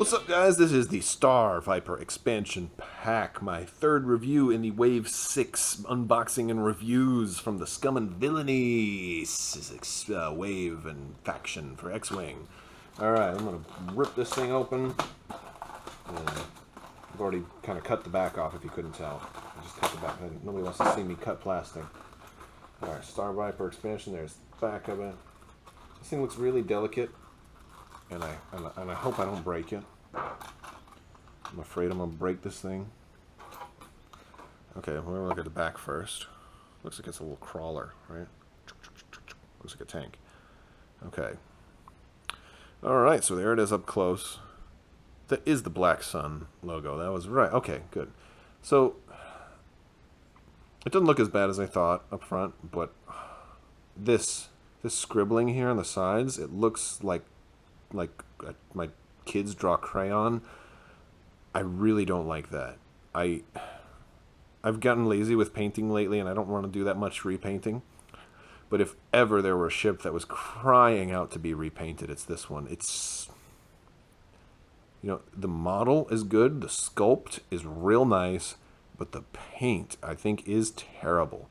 What's up, guys? This is the Starviper expansion pack, my third review in the Wave 6 unboxing and reviews from the Scum and Villainy wave and faction for X-Wing. Alright, I'm going to rip this thing open. And I've already kind of cut the back off, if you couldn't tell. I just cut the back. Nobody wants to see me cut plastic. Alright, Starviper expansion. There's the back of it. This thing looks really delicate. And I hope I don't break it. I'm afraid I'm going to break this thing. Okay, we're going to look at the back first. Looks like it's a little crawler, right? Looks like a tank. Okay. Alright, so there it is up close. That is the Black Sun logo. That was right. Okay, good. So, it doesn't look as bad as I thought up front, but this scribbling here on the sides, it looks like my kids draw crayon. I really don't like that. I've gotten lazy with painting lately, and I don't want to do that much repainting. But if ever there were a ship that was crying out to be repainted, it's this one. It's, you know, the model is good, the sculpt is real nice, but the paint, I think, is terrible.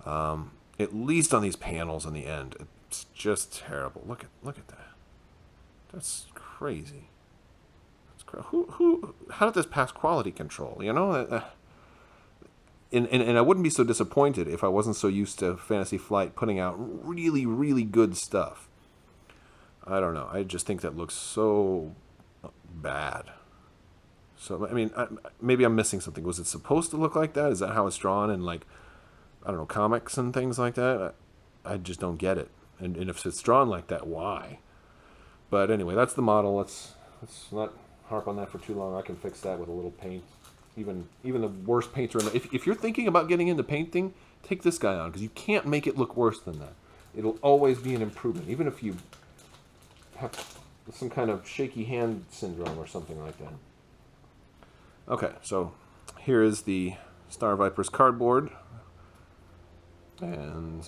At least on these panels in the end, it's just terrible. Look at that. That's crazy. That's how did this pass quality control? You know, and I wouldn't be so disappointed if I wasn't so used to Fantasy Flight putting out really, really good stuff. I don't know. I just think that looks so bad. So I mean, maybe I'm missing something. Was it supposed to look like that? Is that how it's drawn in, like, I don't know, comics and things like that? I just don't get it. And if it's drawn like that, why? But anyway, that's the model. Let's not harp on that for too long. I can fix that with a little paint. Even the worst painter in the, if you're thinking about getting into painting, take this guy on, because you can't make it look worse than that. It'll always be an improvement, even if you have some kind of shaky hand syndrome or something like that. Okay, so here is the Starviper's cardboard, and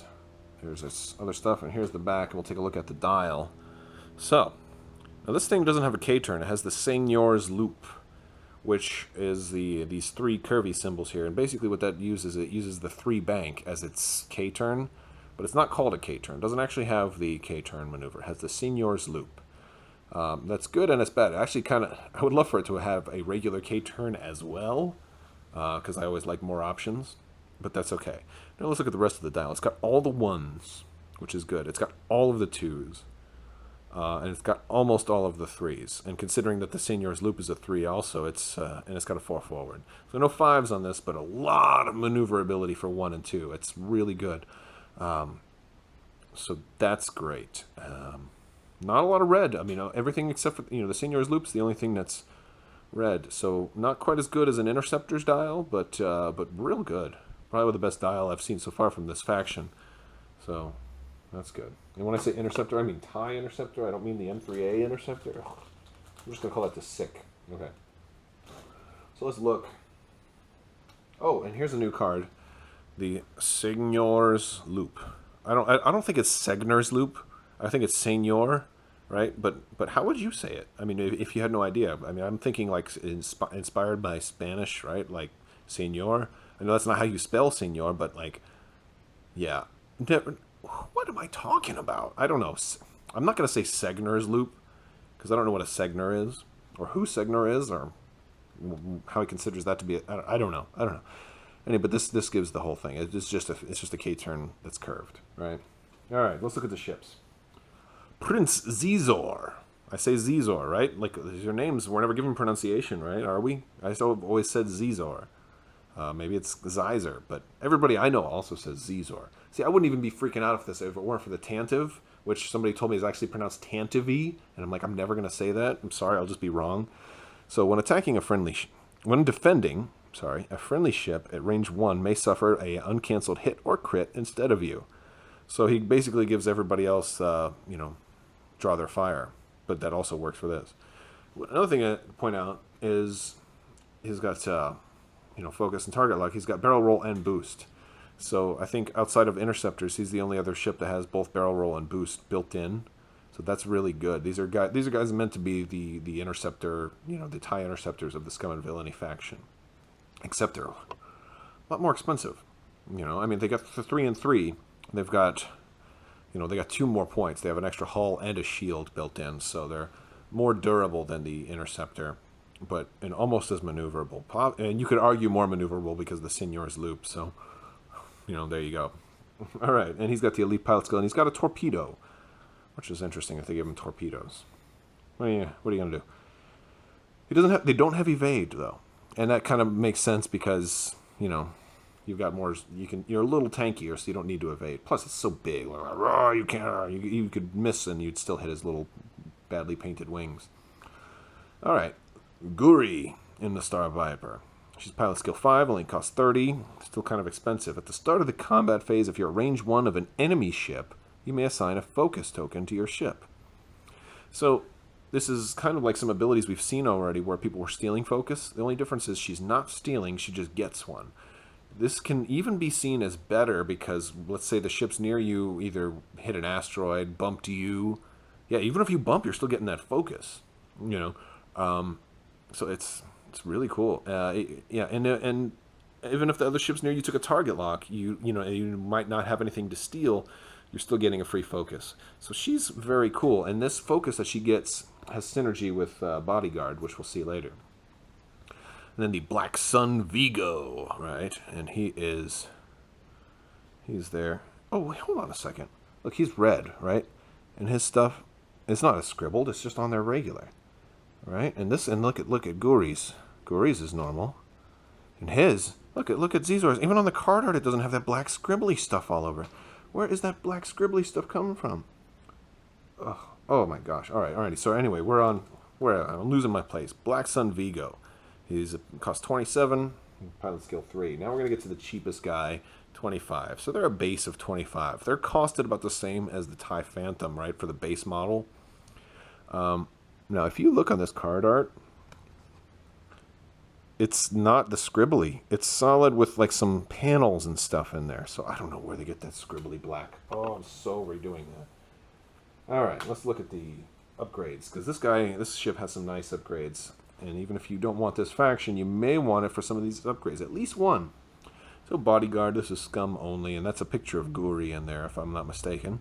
here's this other stuff, and here's the back, and we'll take a look at the dial. So, now this thing doesn't have a K-turn. It has the Seigneur's loop, which is these three curvy symbols here. And basically what that uses, it uses the 3 bank as its K-turn, but it's not called a K-turn. It doesn't actually have the K-turn maneuver. It has the Seigneur's loop. That's good and it's bad. Actually, I would love for it to have a regular K-turn as well, because I always like more options, but that's okay. Now let's look at the rest of the dial. It's got all the 1s, which is good. It's got all of the 2s. And it's got almost all of the 3s. And considering that the Seigneur's loop is a 3 also, and it's got a 4 forward. So no 5s on this, but a lot of maneuverability for 1 and 2. It's really good. So that's great. Not a lot of red. I mean, everything except for, the Seigneur's loop's the only thing that's red. So not quite as good as an Interceptor's dial, but real good. Probably the best dial I've seen so far from this faction. So that's good. And when I say Interceptor, I mean TIE Interceptor. I don't mean the M3A Interceptor. I'm just going to call that the SICK. Okay. So let's look. Oh, and here's a new card. The Seigneur's Loop. I don't think it's Seigneur's Loop. I think it's Seigneur, right? But how would you say it? I mean, if you had no idea. I mean, I'm thinking like inspired by Spanish, right? Like Seigneur. I know that's not how you spell Seigneur, but like, yeah. What am I talking about? I don't know. I'm not going to say Seigneur's loop, because I don't know what a Seigneur is, or who Seigneur is, or how he considers that to be. I don't know. Anyway, but this gives the whole thing. It's just a K-turn that's curved, right? All right, let's look at the ships. Prince Zizor. I say Zizor, right? Like, your names were never given pronunciation, right? Are we? I always said Zizor. Maybe it's Zizer, but everybody I know also says Zizor. See, I wouldn't even be freaking out if it weren't for the Tantive, which somebody told me is actually pronounced Tantivy, and I'm like, I'm never going to say that. I'm sorry, I'll just be wrong. So when defending a friendly ship at range 1 may suffer a uncancelled hit or crit instead of you. So he basically gives everybody else, draw their fire, but that also works for this. Another thing to point out is he's got focus and target lock. He's got barrel roll and boost. So I think outside of Interceptors, he's the only other ship that has both barrel roll and boost built in. So that's really good. These are guys meant to be the interceptor, the TIE interceptors of the Scum and Villainy faction. Except they're a lot more expensive. I mean, they got the 3 and 3. They've got, they got 2 more points. They have an extra hull and a shield built in, so they're more durable than the interceptor, and almost as maneuverable. And you could argue more maneuverable because of the Signor's loop. So, there you go. All right, and he's got the elite pilot skill, and he's got a torpedo, which is interesting if they give him torpedoes. What are you gonna do? They don't have evade though, and that kind of makes sense because you've got more. You're a little tankier, so you don't need to evade. Plus, it's so big. You can't. You could miss, and you'd still hit his little badly painted wings. All right, Guri in the Starviper. She's pilot skill 5, only costs 30. Still kind of expensive. At the start of the combat phase, if you're at range 1 of an enemy ship, you may assign a focus token to your ship. So this is kind of like some abilities we've seen already where people were stealing focus. The only difference is she's not stealing, she just gets one. This can even be seen as better because, let's say the ship's near you, either hit an asteroid, bumped you. Yeah, even if you bump, you're still getting that focus. So it's really cool. Yeah, and even if the other ship's near you took a target lock, you might not have anything to steal, you're still getting a free focus. So she's very cool, and this focus that she gets has synergy with Bodyguard, which we'll see later. And then the Black Sun Vigo, right? And he's there. Oh, wait, hold on a second. Look, he's red, right? And his stuff, it's not as scribbled, it's just on there regular. Right? And look at Guri's. Guri's is normal. And his, look at Zizor's. Even on the card art, it doesn't have that black scribbly stuff all over. Where is that black scribbly stuff coming from? Oh my gosh. Alrighty. So anyway, I'm losing my place. Black Sun Vigo. He's cost 27, pilot skill 3. Now we're gonna get to the cheapest guy, 25. So they're a base of 25. They're costed about the same as the TIE Phantom, right, for the base model. Now, if you look on this card art, it's not the scribbly. It's solid with like some panels and stuff in there. So I don't know where they get that scribbly black. Oh, I'm so redoing that. All right, let's look at the upgrades because this ship has some nice upgrades. And even if you don't want this faction, you may want it for some of these upgrades. At least one. So Bodyguard, this is Scum only, and that's a picture of Guri in there, if I'm not mistaken.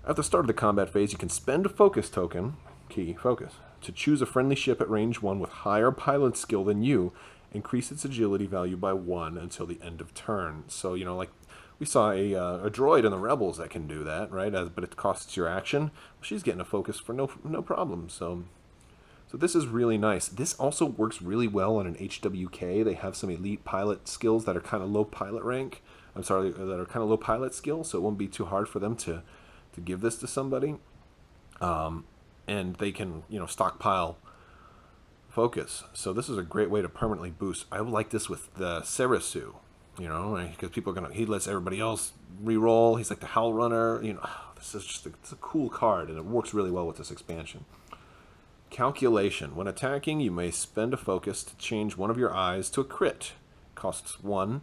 At the start of the combat phase, you can spend a focus token, key focus, to choose a friendly ship at range 1 with higher pilot skill than you, increase its agility value by 1 until the end of turn. So, like we saw a droid in the Rebels that can do that, right? But it costs your action. Well, she's getting a focus for no problem. So this is really nice. This also works really well on an HWK. They have some elite pilot skills that are kind of low pilot rank. That are kind of low pilot skill, so it won't be too hard for them to give this to somebody. And they can, stockpile focus. So this is a great way to permanently boost. I would like this with the Serasu, because people are he lets everybody else re-roll. He's like the Howl Runner. This is just it's a cool card, and it works really well with this expansion. Calculation. When attacking, you may spend a focus to change one of your eyes to a crit. Costs 1.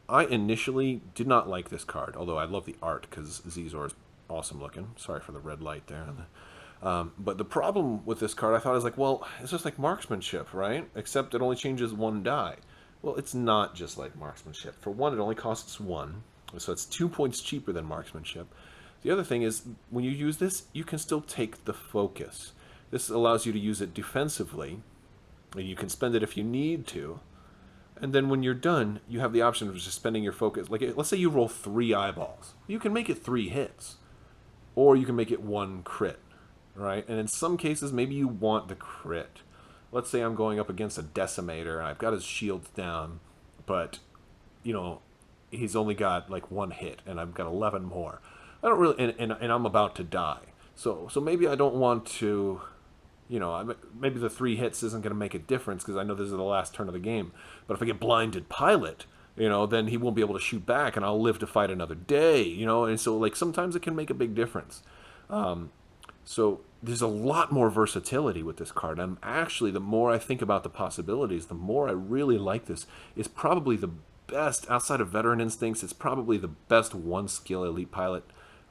I initially did not like this card, although I love the art because Zizor is awesome looking. Sorry for the red light there. But the problem with this card, I thought, is like, well, it's just like marksmanship, right? Except it only changes 1 die. Well, it's not just like marksmanship. For 1, it only costs 1, so it's 2 points cheaper than marksmanship. The other thing is, when you use this, you can still take the focus. This allows you to use it defensively, and you can spend it if you need to. And then when you're done, you have the option of just spending your focus. Like, let's say you roll 3 eyeballs. You can make it 3 hits, or you can make it 1 crit. Right? And in some cases, maybe you want the crit. Let's say I'm going up against a Decimator, and I've got his shields down, but, he's only got, like, 1 hit, and I've got 11 more. I don't really, and I'm about to die. So maybe I don't want to, maybe the 3 hits isn't going to make a difference, because I know this is the last turn of the game. But if I get Blinded Pilot, then he won't be able to shoot back, and I'll live to fight another day, and so, like, sometimes it can make a big difference. So there's a lot more versatility with this card. I'm actually, the more I think about the possibilities, the more I really like this. It's probably the best, outside of Veteran Instincts, it's probably the best 1-skill elite pilot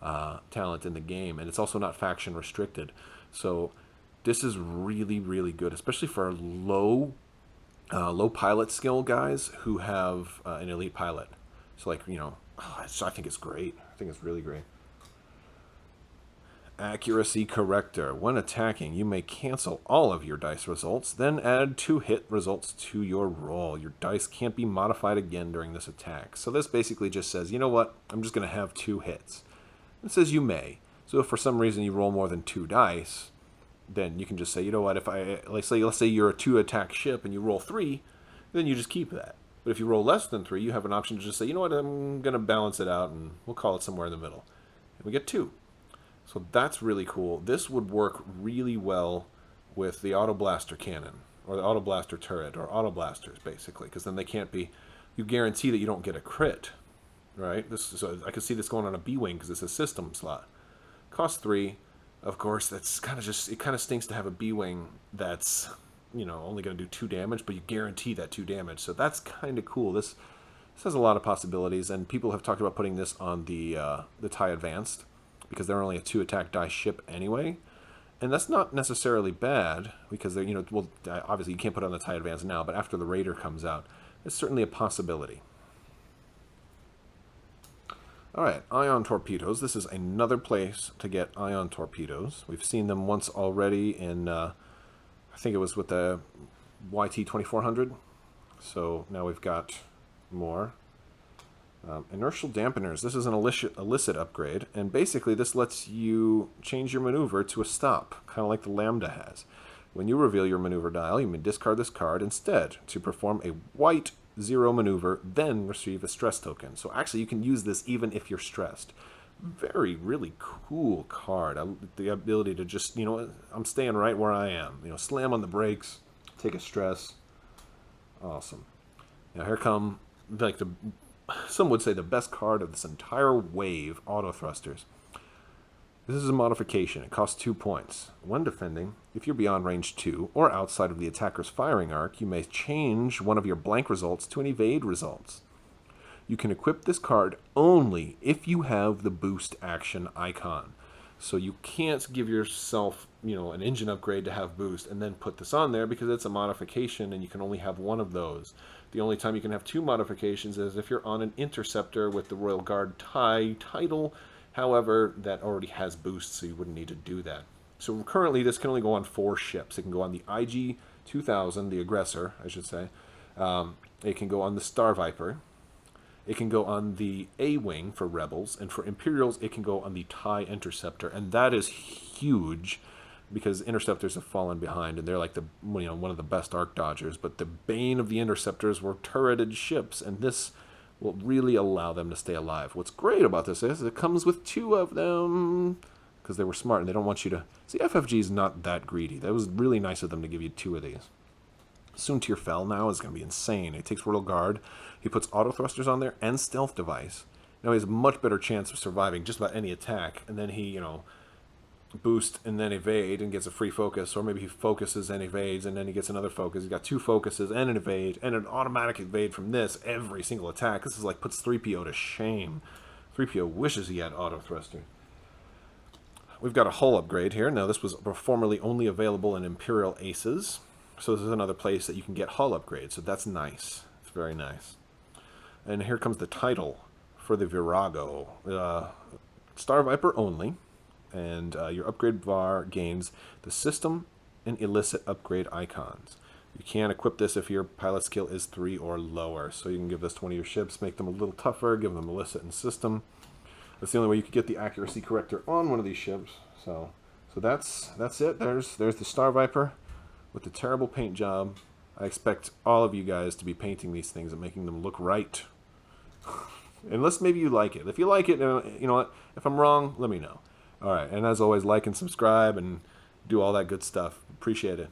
talent in the game, and it's also not faction restricted. So this is really, really good, especially for low pilot skill guys who have an elite pilot. So like, I think it's great. I think it's really great. Accuracy corrector. When attacking, you may cancel all of your dice results, then add 2 hit results to your roll. Your dice can't be modified again during this attack. So this basically just says, you know what? I'm just going to have 2 hits. It says you may. So if for some reason you roll more than 2 dice, then you can just say, you know what? If let's say you're a 2-attack ship and you roll 3, then you just keep that. But if you roll less than 3, you have an option to just say, you know what? I'm going to balance it out, and we'll call it somewhere in the middle. And we get 2. So that's really cool. This would work really well with the auto blaster cannon, or the auto blaster turret, or auto blasters, basically, because then they can't be. You guarantee that you don't get a crit, right? So I can see this going on a B-wing because it's a system slot. Cost 3, of course. That's kind of it kind of stinks to have a B-wing that's only going to do 2 damage, but you guarantee that 2 damage. So that's kind of cool. This has a lot of possibilities, and people have talked about putting this on the TIE Advanced, because they're only a 2-attack die ship anyway. And that's not necessarily bad, because they're, obviously you can't put it on the TIE Advance now, but after the Raider comes out, it's certainly a possibility. Alright, ion torpedoes. This is another place to get ion torpedoes. We've seen them once already in, I think it was with the YT-2400. So now we've got more. Inertial dampeners. This is an illicit upgrade, and basically this lets you change your maneuver to a stop, kind of like the Lambda has. When you reveal your maneuver dial, you may discard this card instead to perform a white 0 maneuver, then receive a stress token. So actually you can use this even if you're stressed. Really cool card. The ability to just, I'm staying right where I am. Slam on the brakes, take a stress. Awesome. Now here come, some would say the best card of this entire wave, auto thrusters. This is a modification. It costs 2 points. When defending, if you're beyond range 2 or outside of the attacker's firing arc, you may change one of your blank results to an evade results. You can equip this card only if you have the boost action icon. So you can't give yourself, an engine upgrade to have boost and then put this on there, because it's a modification and you can only have one of those. The only time you can have 2 modifications is if you're on an interceptor with the Royal Guard TIE title. However, that already has boost, so you wouldn't need to do that. So currently this can only go on 4 ships. It can go on the IG-2000, the aggressor, I should say. It can go on the Starviper. It can go on the A-Wing for Rebels, and for Imperials, it can go on the TIE Interceptor, and that is huge, because Interceptors have fallen behind, and they're like one of the best arc dodgers. But the bane of the Interceptors were turreted ships, and this will really allow them to stay alive. What's great about this is it comes with 2 of them, because they were smart, and they don't want you to... See, FFG is not that greedy. That was really nice of them to give you 2 of these. Soontir Fel now is going to be insane. He takes Royal Guard, he puts auto thrusters on there, and stealth device. Now he has a much better chance of surviving just about any attack, and then he, boost and then evade and gets a free focus, or maybe he focuses and evades and then he gets another focus. He's got 2 focuses and an evade and an automatic evade from this every single attack. This is like puts 3PO to shame. 3PO wishes he had auto thruster. We've got a hull upgrade here. Now this was formerly only available in Imperial Aces, so this is another place that you can get hull upgrades, so that's nice. It's very nice. And here comes the title for the Virago. Starviper only. And your upgrade bar gains the system and illicit upgrade icons. You can equip this if your pilot skill is 3 or lower. So you can give this to one of your ships, make them a little tougher, give them illicit and system. That's the only way you could get the accuracy corrector on one of these ships. So that's it. There's the Starviper with the terrible paint job. I expect all of you guys to be painting these things and making them look right. Unless maybe you like it. If you like it, you know what? If I'm wrong, let me know. All right, and as always, like and subscribe and do all that good stuff. Appreciate it.